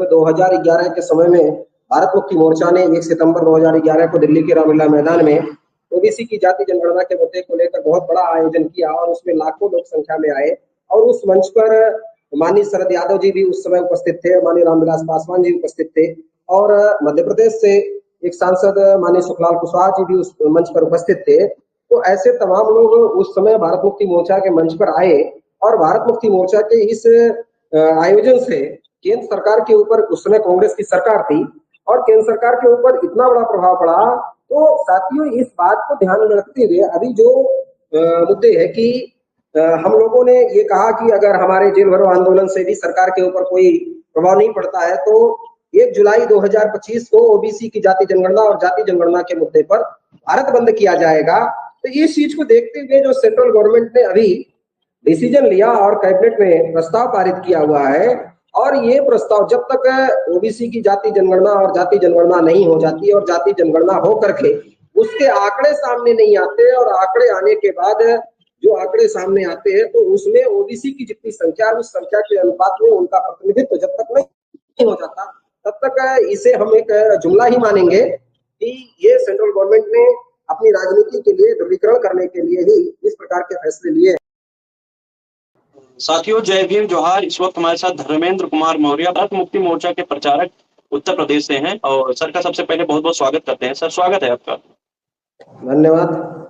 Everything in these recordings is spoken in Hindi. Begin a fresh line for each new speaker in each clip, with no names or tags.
जब 2011 के समय में भारत मुक्ति मोर्चा ने 1 सितंबर 2011 को दिल्ली के रामलीला मैदान में ओबीसी की जाति जनगणना के मुद्दे को लेकर बहुत बड़ा आयोजन किया और उसमें लाखों लोग संख्या में आए और उस मंच पर माननीय शरद यादव जी भी उस समय उपस्थित थे, माननीय रामविलास पासवान जी उपस्थित थे और मध्य प्रदेश से एक सांसद माननीय सुखलाल कुशवाहा जी भी उस मंच पर उपस्थित थे। तो ऐसे तमाम लोग उस समय भारत मुक्ति मोर्चा के मंच पर आए और भारत मुक्ति मोर्चा के इस आयोजन से केंद्र सरकार के ऊपर, उस समय कांग्रेस की सरकार थी और केंद्र सरकार के ऊपर इतना बड़ा प्रभाव पड़ा। तो साथियों, इस बात को ध्यान में रखते हुए अभी जो मुद्दे है कि हम लोगों ने ये कहा कि अगर हमारे जेल भरो आंदोलन से भी सरकार के ऊपर कोई प्रभाव नहीं पड़ता है तो 1 जुलाई 2025 को ओबीसी की जाति जनगणना और जाति जनगणना के मुद्दे पर भारत बंद किया जाएगा। तो इस चीज को देखते हुए जो सेंट्रल गवर्नमेंट ने अभी डिसीजन लिया और कैबिनेट में प्रस्ताव पारित किया हुआ है और ये प्रस्ताव जब तक ओबीसी की जाति जनगणना और जाति जनगणना नहीं हो जाती और जाति जनगणना हो करके उसके आंकड़े सामने नहीं आते और आंकड़े आने के बाद जो आंकड़े सामने आते हैं तो उसमें ओबीसी की जितनी संख्या है उस संख्या के अनुपात में उनका प्रतिनिधित्व जब तक नहीं हो जाता तब तक इसे हम एक जुमला ही मानेंगे कि ये सेंट्रल गवर्नमेंट ने अपनी राजनीति के लिए ध्रुवीकरण करने के लिए ही इस प्रकार के फैसले लिए।
साथियों, जय भीम, जोहार। इस वक्त हमारे साथ धर्मेंद्र कुमार मौर्य, भारत मुक्ति मोर्चा के प्रचारक उत्तर प्रदेश से हैं और सर का सबसे पहले बहुत बहुत स्वागत करते हैं। सर, स्वागत है आपका।
धन्यवाद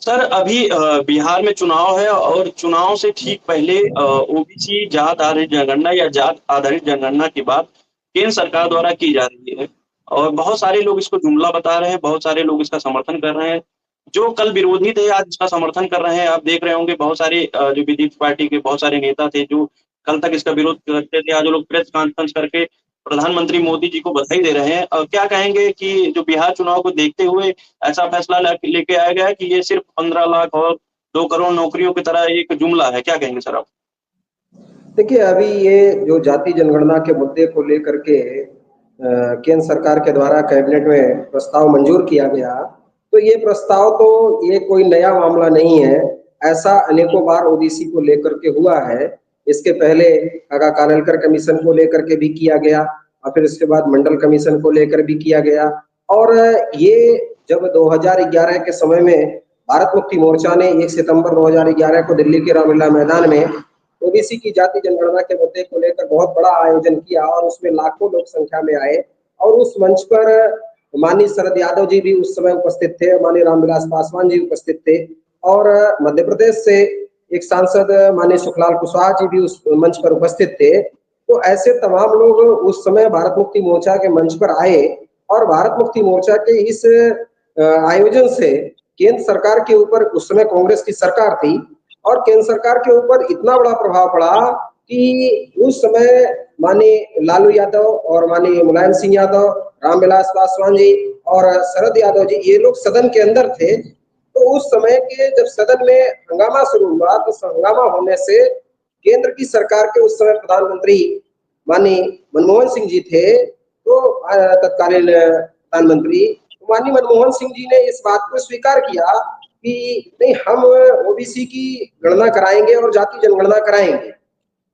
सर। अभी बिहार में चुनाव है और चुनाव से ठीक पहले ओबीसी जात आधारित जनगणना या जात आधारित जनगणना की बात केंद्र सरकार द्वारा की जा रही है और बहुत सारे लोग इसको जुमला बता रहे हैं, बहुत सारे लोग इसका समर्थन कर रहे हैं। जो कल विरोधी थे आज इसका समर्थन कर रहे हैं। आप देख रहे होंगे बहुत सारे जो विपक्ष पार्टी के बहुत सारे नेता थे जो कल तक इसका विरोध करते थे, आज लोग प्रेस कॉन्फ्रेंस करके प्रधानमंत्री मोदी जी को बधाई दे रहे हैं। क्या कहेंगे कि जो बिहार चुनाव को देखते हुए ऐसा फैसला लेके आया गया है कि ये सिर्फ 15 लाख और 2 करोड़ नौकरियों की तरह एक जुमला है? क्या कहेंगे सर आप?
देखिए, अभी ये जो जाति जनगणना के मुद्दे को लेकर के केंद्र सरकार के द्वारा कैबिनेट में प्रस्ताव मंजूर किया गया, तो ये प्रस्ताव तो ये कोई नया मामला नहीं है। ऐसा अनेकों बार ओबीसी को लेकर के हुआ है। इसके पहले काका कालेलकर कमीशन को लेकर के भी किया गया और फिर इसके बाद मंडल कमीशन को लेकर भी किया गया और ये जब 2011 के समय में भारत मुक्ति मोर्चा ने 1 सितंबर 2011 को दिल्ली के रामलीला मैदान में ओबीसी की जाति जनगणना के मुद्दे को लेकर बहुत बड़ा आयोजन किया और उसमें लाखों लोग संख्या में आए और उस मंच पर माननीय शरद यादव जी भी उस समय उपस्थित थे, माननीय रामविलास पासवान जी उपस्थित थे और मध्य प्रदेश से एक सांसद माननीय सुखलाल कुशवाहा जी भी उस मंच पर उपस्थित थे। तो ऐसे तमाम लोग उस समय भारत मुक्ति मोर्चा के मंच पर आए और भारत मुक्ति मोर्चा के इस आयोजन से केंद्र सरकार के ऊपर, उस समय कांग्रेस की सरकार थी और केंद्र सरकार के ऊपर इतना बड़ा प्रभाव पड़ा कि उस समय माननीय लालू यादव और माननीय मुलायम सिंह यादव, रामविलास पासवान जी और शरद यादव जी, ये लोग सदन के अंदर थे। तो उस समय के जब सदन में हंगामा शुरू हुआ तो हंगामा होने से केंद्र की सरकार के उस समय प्रधानमंत्री माननीय मनमोहन सिंह जी थे, तो तत्कालीन प्रधानमंत्री माननीय मनमोहन सिंह जी ने इस बात को स्वीकार किया कि नहीं, हम ओबीसी की गणना कराएंगे और जाति जनगणना कराएंगे।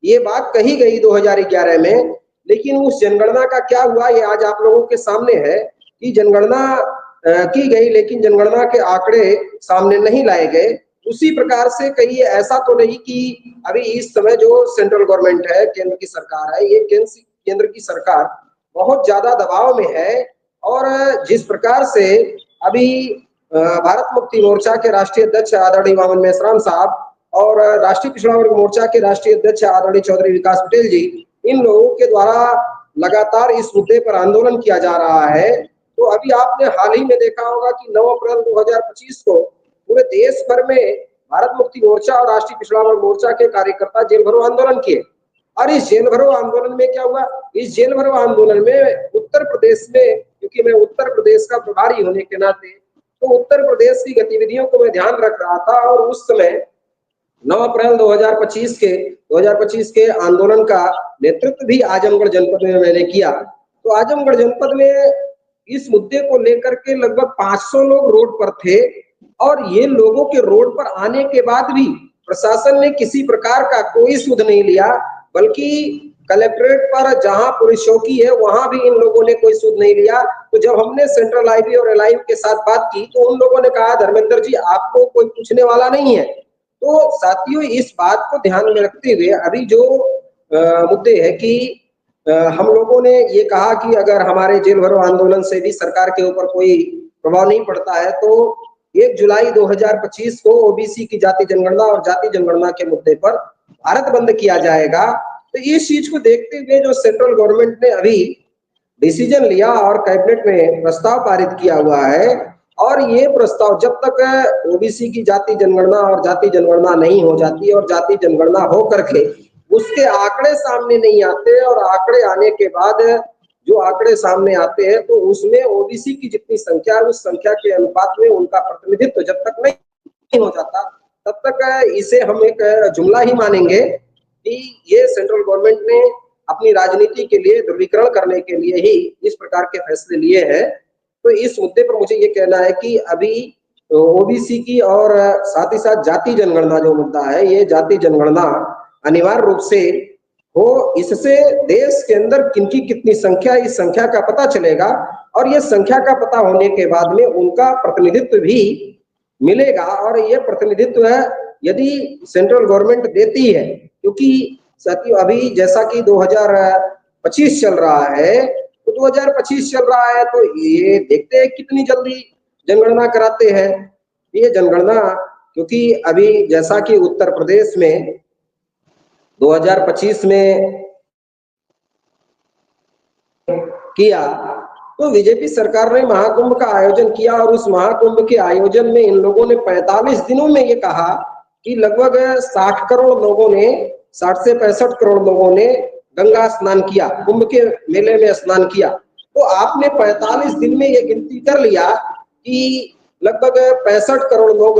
ये बात कही गई 2011 में, लेकिन उस जनगणना का क्या हुआ ये आज आप लोगों के सामने है कि जनगणना की गई लेकिन जनगणना के आंकड़े सामने नहीं लाए गए। उसी प्रकार से कहीं ऐसा तो नहीं कि अभी इस समय जो सेंट्रल गवर्नमेंट है, केंद्र की सरकार है, ये केंद्र की सरकार बहुत ज्यादा दबाव में है और जिस प्रकार से अभी भारत मुक्ति मोर्चा के राष्ट्रीय अध्यक्ष आदरणीय वामन मेश्राम साहब और राष्ट्रीय पिछड़ा वर्ग मोर्चा के राष्ट्रीय अध्यक्ष आदरणीय चौधरी विकास पटेल जी, इन लोगों के द्वारा लगातार इस मुद्दे पर आंदोलन किया जा रहा है। तो अभी आपने हाल ही में देखा होगा कि 9 अप्रैल 2025 को पूरे देश भर में भारत मुक्ति मोर्चा और राष्ट्रीय पिछड़ा वर्ग मोर्चा के कार्यकर्ता जेल भरो आंदोलन किए और इस जेल भरो आंदोलन में क्या हुआ, इस जेल भरो आंदोलन में उत्तर प्रदेश में, क्योंकि मैं उत्तर प्रदेश का प्रभारी होने के नाते तो उत्तर प्रदेश की गतिविधियों को मैं ध्यान रख रहा था और उस समय 9 अप्रैल 2025 के आंदोलन का नेतृत्व भी आजमगढ़ जनपद में मैंने किया। तो आजमगढ़ जनपद में इस मुद्दे को लेकर के लगभग 500 लोग रोड पर थे और ये लोगों के रोड पर आने के बाद भी प्रशासन ने किसी प्रकार का कोई सुध नहीं लिया, बल्कि कलेक्ट्रेट पर जहां पुलिस चौकी है वहां भी इन लोगों ने कोई सुध नहीं लिया। तो जब हमने सेंट्रल आईबी और एलआईबी के साथ बात की तो उन लोगों ने कहा धर्मेंद्र जी आपको कोई पूछने वाला नहीं है। तो साथियों इस बात को ध्यान में रखते हुए अभी जो मुद्दे है कि हम लोगों ने ये कहा कि अगर हमारे जेल भरो आंदोलन से भी सरकार के ऊपर कोई प्रभाव नहीं पड़ता है तो 1 जुलाई 2025 को ओबीसी की जाति जनगणना और जाति जनगणना के मुद्दे पर भारत बंद किया जाएगा। तो इस चीज को देखते हुए जो सेंट्रल गवर्नमेंट ने अभी डिसीजन लिया और कैबिनेट में प्रस्ताव पारित किया हुआ है, और ये प्रस्ताव जब तक ओबीसी की जाति जनगणना और जाति जनगणना नहीं हो जाती और जाति जनगणना हो करके उसके आंकड़े सामने नहीं आते और आंकड़े आने के बाद जो आंकड़े सामने आते हैं तो उसमें ओबीसी की जितनी संख्या है उस संख्या के अनुपात में उनका प्रतिनिधित्व जब तक नहीं हो जाता तब तक इसे हम एक जुमला ही मानेंगे कि ये सेंट्रल गवर्नमेंट ने अपनी राजनीति के लिए ध्रुवीकरण करने के लिए ही इस प्रकार के फैसले लिए हैं। तो इस मुद्दे पर मुझे ये कहना है कि अभी ओबीसी की और साथ ही साथ जाति जनगणना जो मुद्दा है, ये जाति जनगणना अनिवार्य रूप से हो, इससे देश के अंदर किनकी कितनी संख्या, इस संख्या का पता चलेगा और ये संख्या का पता होने के बाद में उनका प्रतिनिधित्व भी मिलेगा। और ये प्रतिनिधित्व यदि सेंट्रल गवर्नमेंट देती है, क्योंकि साथियों अभी जैसा कि 2025 चल रहा है तो 2025 चल रहा है तो ये देखते हैं कितनी जल्दी जनगणना कराते हैं ये जनगणना। क्योंकि अभी जैसा कि उत्तर प्रदेश में 2025 में किया तो बीजेपी सरकार ने महाकुंभ का आयोजन किया और उस महाकुंभ के आयोजन में इन लोगों ने 45 दिनों में ये कहा कि लगभग 60 करोड़ लोगों ने, 60 से 65 करोड़ लोगों ने गंगा स्नान किया, कुंभ के मेले में स्नान किया। तो आपने 45 दिन में ये गिनती कर लिया कि लगभग 65 करोड़ लोग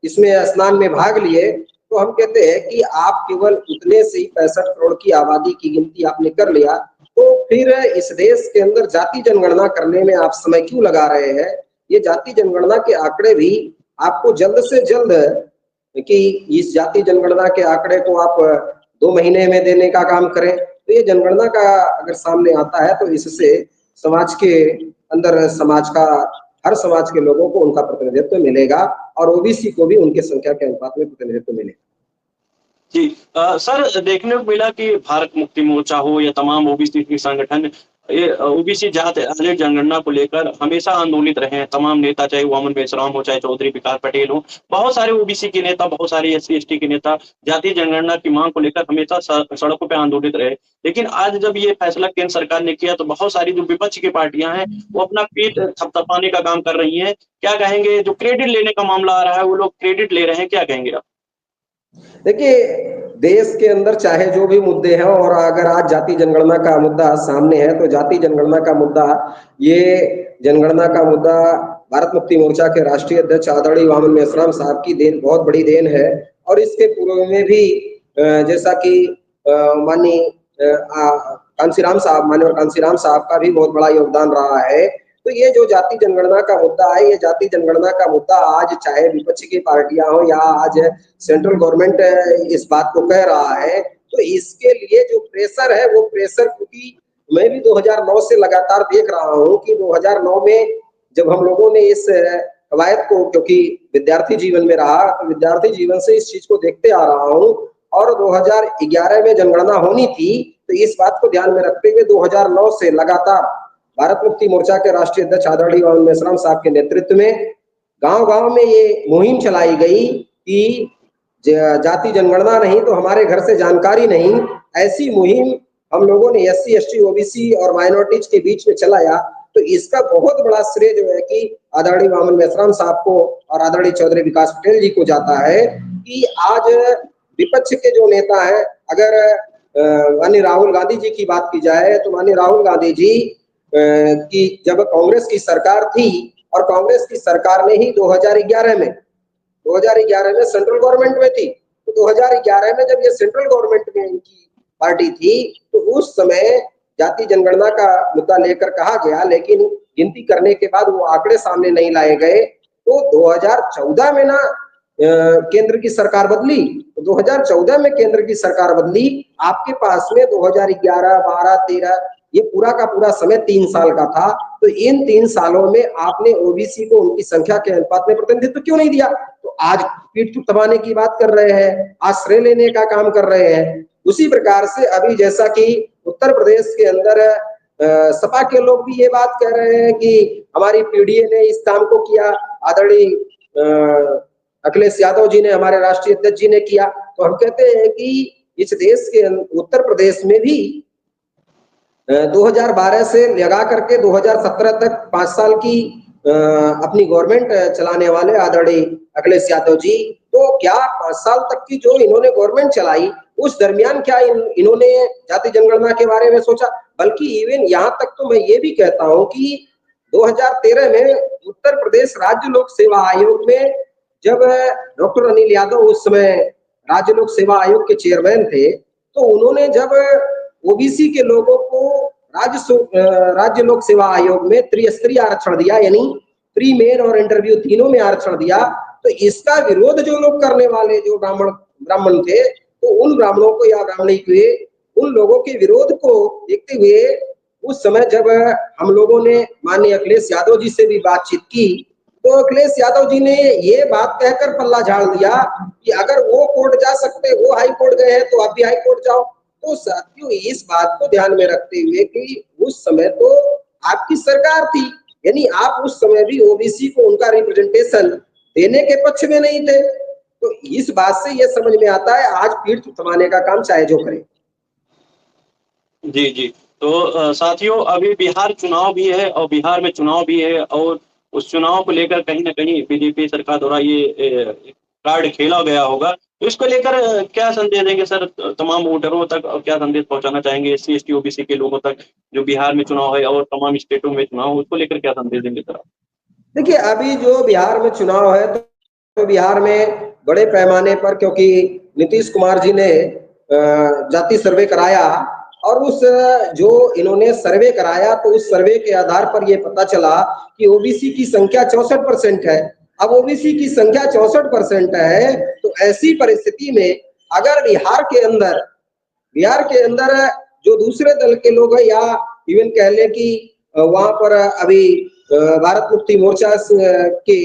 इसमें स्नान में भाग लिए। तो हम कहते हैं कि आप केवल उतने से ही 65 करोड़ की आबादी की गिनती आपने कर लिया, तो फिर इस देश के अंदर जाति जनगणना करने में आप समय क्यों लगा रहे हैं? ये जाति जनगणना के आंकड़े भी आपको जल्द से जल्द, कि इस जाति जनगणना के आंकड़े को आप 2 महीने में देने का काम करें। तो ये जनगणना का अगर सामने आता है तो इससे समाज के अंदर समाज का हर समाज के लोगों को उनका प्रतिनिधित्व मिलेगा और ओबीसी को भी उनके संख्या के अनुपात में प्रतिनिधित्व मिलेगा।
जी सर, देखने को मिला कि भारत मुक्ति मोर्चा हो या तमाम ओबीसी संगठन ये ओबीसी जाति आधारित जनगणना को लेकर हमेशा आंदोलित रहे हैं। तमाम नेता, चाहे वामन मेश्राम हो, चाहे चौधरी विकास पटेल हो, बहुत सारे ओबीसी के नेता, बहुत सारे एससी एसटी के नेता जाति जनगणना की मांग को लेकर हमेशा सड़कों पर आंदोलित रहे। लेकिन आज जब ये फैसला केंद्र सरकार ने किया तो बहुत सारी जो विपक्ष की पार्टियां हैं वो अपना पीठ थपथपाने का काम कर रही हैं। क्या कहेंगे? जो क्रेडिट लेने का मामला आ रहा है वो लोग क्रेडिट ले रहे हैं, क्या कहेंगे आप?
देखिए, देश के अंदर चाहे जो भी मुद्दे हैं, और अगर आज जाति जनगणना का मुद्दा सामने है तो जाति जनगणना का मुद्दा, ये जनगणना का मुद्दा भारत मुक्ति मोर्चा के राष्ट्रीय अध्यक्ष आदरणीय वामन मेश्राम साहब की देन, बहुत बड़ी देन है। और इसके पूर्व में भी जैसा कि माननीय कांशीराम साहब, माननीय कांशीराम साहब का भी बहुत बड़ा योगदान रहा है। तो ये जो जाति जनगणना का मुद्दा है, ये जाति जनगणना का मुद्दा आज चाहे विपक्ष की पार्टियां हो या आज सेंट्रल गवर्नमेंट इस बात को कह रहा है, तो इसके लिए जो प्रेशर है वो प्रेशर, क्योंकि मैं भी 2009 से लगातार देख रहा हूँ कि 2009 में जब हम लोगों ने इस कवायद को, क्योंकि विद्यार्थी जीवन में रहा तो विद्यार्थी जीवन से इस चीज को देखते आ रहा हूँ, और 2011 में जनगणना होनी थी। तो इस बात को ध्यान में रखते हुए 2009 से लगातार भारत मुक्ति मोर्चा के राष्ट्रीय अध्यक्ष आदरणीय वामन मेश्राम साहब के नेतृत्व में गांव-गांव में ये मुहिम चलाई गई कि जाति जनगणना नहीं तो हमारे घर से जानकारी नहीं। ऐसी मुहिम हम लोगों ने एससी एसटी ओबीसी और माइनॉरिटीज के बीच में चलाया। तो इसका बहुत बड़ा श्रेय जो है कि आदरणीय वामन मेश्राम साहब को और आदरणीय चौधरी विकास पटेल जी को जाता है कि आज विपक्ष के जो नेता हैं, अगर माननीय राहुल गांधी जी की बात की जाए तो माननीय राहुल गांधी जी कि जब कांग्रेस की सरकार थी और कांग्रेस की सरकार ने ही 2011 में सेंट्रल गवर्नमेंट में थी, तो 2011 में जब ये सेंट्रल गवर्नमेंट में इनकी पार्टी थी तो उस समय जाति जनगणना का मुद्दा लेकर कहा गया, लेकिन गिनती करने के बाद वो आंकड़े सामने नहीं लाए गए। तो 2014 में ना केंद्र की सरकार बदली, 2014 में केंद्र की सरकार बदली, आपके पास में 2011, 12, 13 ये पूरा का पूरा समय 3 साल का था। तो इन 3 सालों में आपने ओबीसी को उनकी संख्या के अनुपात में प्रतिनिधित्व क्यों नहीं दिया? तो आज पीठ थपथपाने की बात कर रहे हैं, आश्रय लेने का काम कर रहे हैं। उसी प्रकार से अभी जैसा कि उत्तर प्रदेश के अंदर सपा के लोग भी ये बात कह रहे हैं कि हमारी पीडीए ने इस काम को किया, आदरणीय अखिलेश यादव जी ने, हमारे राष्ट्रीय अध्यक्ष जी ने किया। तो हम कहते हैं कि इस देश के उत्तर प्रदेश में भी 2012 से लगा करके 2017 तक 5 साल की अपनी गवर्नमेंट चलाने वाले आदरणीय अखिलेश यादव जी, तो क्या 5 साल तक की जो इन्होंने गवर्नमेंट चलाई उस दरमियान क्या इन्होंने जाति जनगणना के बारे में सोचा? बल्कि इवन यहाँ तक तो मैं ये भी कहता हूँ कि 2013 में उत्तर प्रदेश राज्य लोक सेवा आयोग में जब डॉक्टर अनिल यादव उस समय राज्य लोक सेवा आयोग के चेयरमैन थे, तो उन्होंने जब ओबीसी के लोगों को राज्य लोक सेवा आयोग में त्रिस्तरीय आरक्षण दिया, यानी प्री मेन और इंटरव्यू तीनों में आरक्षण दिया, तो इसका विरोध जो लोग करने वाले जो ब्राह्मण थे, तो उन ब्राह्मणों को या ब्राह्मणी के उन लोगों के विरोध को देखते हुए उस समय जब हम लोगों ने माननीय अखिलेश यादव जी से भी बातचीत की, तो अखिलेश यादव जी ने ये बात कहकर पल्ला झाड़ दिया कि अगर वो कोर्ट जा सकते, वो हाई कोर्ट गए हैं, तो आप भी हाई कोर्ट जाओ। तो साथियों, इस बात को ध्यान में रखते हुए कि उस समय तो आपकी सरकार थी, यानी आप उस समय भी ओबीसी को उनका रिप्रेजेंटेशन देने के पक्ष में नहीं थे। तो इस बात से ये समझ में आता है आज पीठ थमाने का काम चाहे जो करे।
जी जी। तो साथियों, अभी बिहार चुनाव भी है और बिहार में चुनाव भी है, और उस चुनाव को लेकर कहीं ना कहीं बीजेपी सरकार द्वारा ये कार्ड खेला गया होगा। तो इसको लेकर क्या संदेश देंगे सर तमाम वोटरों तक, और क्या संदेश पहुंचाना चाहेंगे एससी एसटी ओबीसी के लोगों तक जो बिहार में चुनाव है और तमाम स्टेटों में चुनाव, उसको लेकर क्या संदेश देंगे सर?
देखिए, अभी जो बिहार में चुनाव है तो बिहार में बड़े पैमाने पर, क्योंकि नीतीश कुमार जी ने जाति सर्वे कराया, और उस जो इन्होंने सर्वे कराया तो उस सर्वे के आधार पर यह पता चला कि ओबीसी की संख्या 64% है। अब ओबीसी की संख्या 64% है, तो ऐसी परिस्थिति में अगर बिहार के अंदर जो दूसरे दल के लोग हैं, या इवन कह ले कि वहां पर अभी भारत मुक्ति मोर्चा के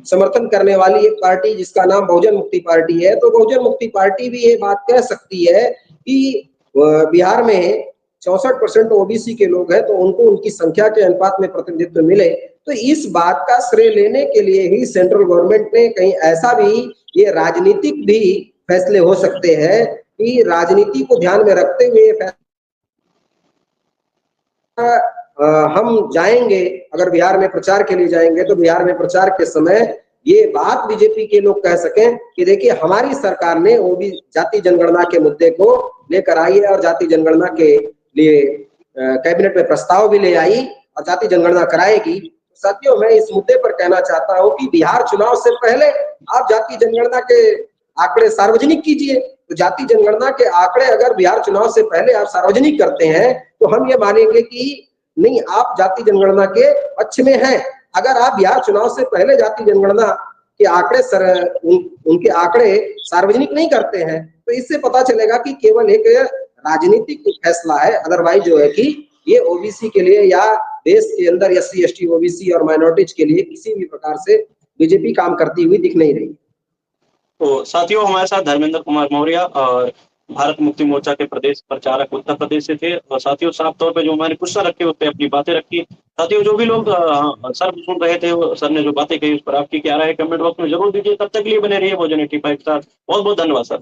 समर्थन करने वाली एक पार्टी जिसका नाम बहुजन मुक्ति पार्टी है, तो बहुजन मुक्ति पार्टी भी ये बात कह सकती है कि बिहार में 64% ओबीसी के लोग हैं, तो उनको उनकी संख्या के अनुपात में प्रतिनिधित्व मिले। तो इस बात का श्रेय लेने के लिए ही सेंट्रल गवर्नमेंट ने कहीं ऐसा भी, ये राजनीतिक भी फैसले हो सकते हैं कि राजनीति को ध्यान में रखते हुए हम जाएंगे, अगर बिहार में प्रचार के लिए जाएंगे तो बिहार में प्रचार के समय ये बात बीजेपी के लोग कह सकें कि देखिए हमारी सरकार ने वो भी जाति जनगणना के मुद्दे को लेकर आई है और जाति जनगणना के लिए कैबिनेट में प्रस्ताव भी ले आई और जाति जनगणना कराएगी। साथियों, मैं इस मुद्दे पर कहना चाहता हूं कि बिहार चुनाव से पहले आप जाति जनगणना के आंकड़े सार्वजनिक कीजिए। तो जाति जनगणना के आंकड़े अगर बिहार चुनाव से पहले आप सार्वजनिक करते हैं तो हम ये मानेंगे कि नहीं, आप जाति जनगणना के पक्ष में हैं। अगर आप बिहार चुनाव से पहले जाति जनगणना के आंकड़े उनके आंकड़े सार्वजनिक नहीं करते हैं, तो इससे पता चलेगा कि केवल एक राजनीतिक फैसला है, अदरवाइज जो है कि ये ओबीसी के लिए या देश के अंदर एससी एसटी ओबीसी और माइनॉरिटीज के लिए किसी भी प्रकार से बीजेपी काम करती हुई दिख नहीं रही।
तो साथियों, हमारे साथ धर्मेंद्र कुमार मौर्य और भारत मुक्ति मोर्चा के प्रदेश प्रचारक उत्तर प्रदेश से थे। और साथियों, साफ तौर पे जो हमारे क्वेश्चन रखे उस पर अपनी बातें रखी। साथियों, जो भी लोग सर सुन रहे थे, सर ने जो बातें कही उस पर आपकी क्या राय है कमेंट बॉक्स में जरूर दीजिए। तब तक के लिए बने रहिए भोजन 85 के साथ। बहुत बहुत धन्यवाद सर।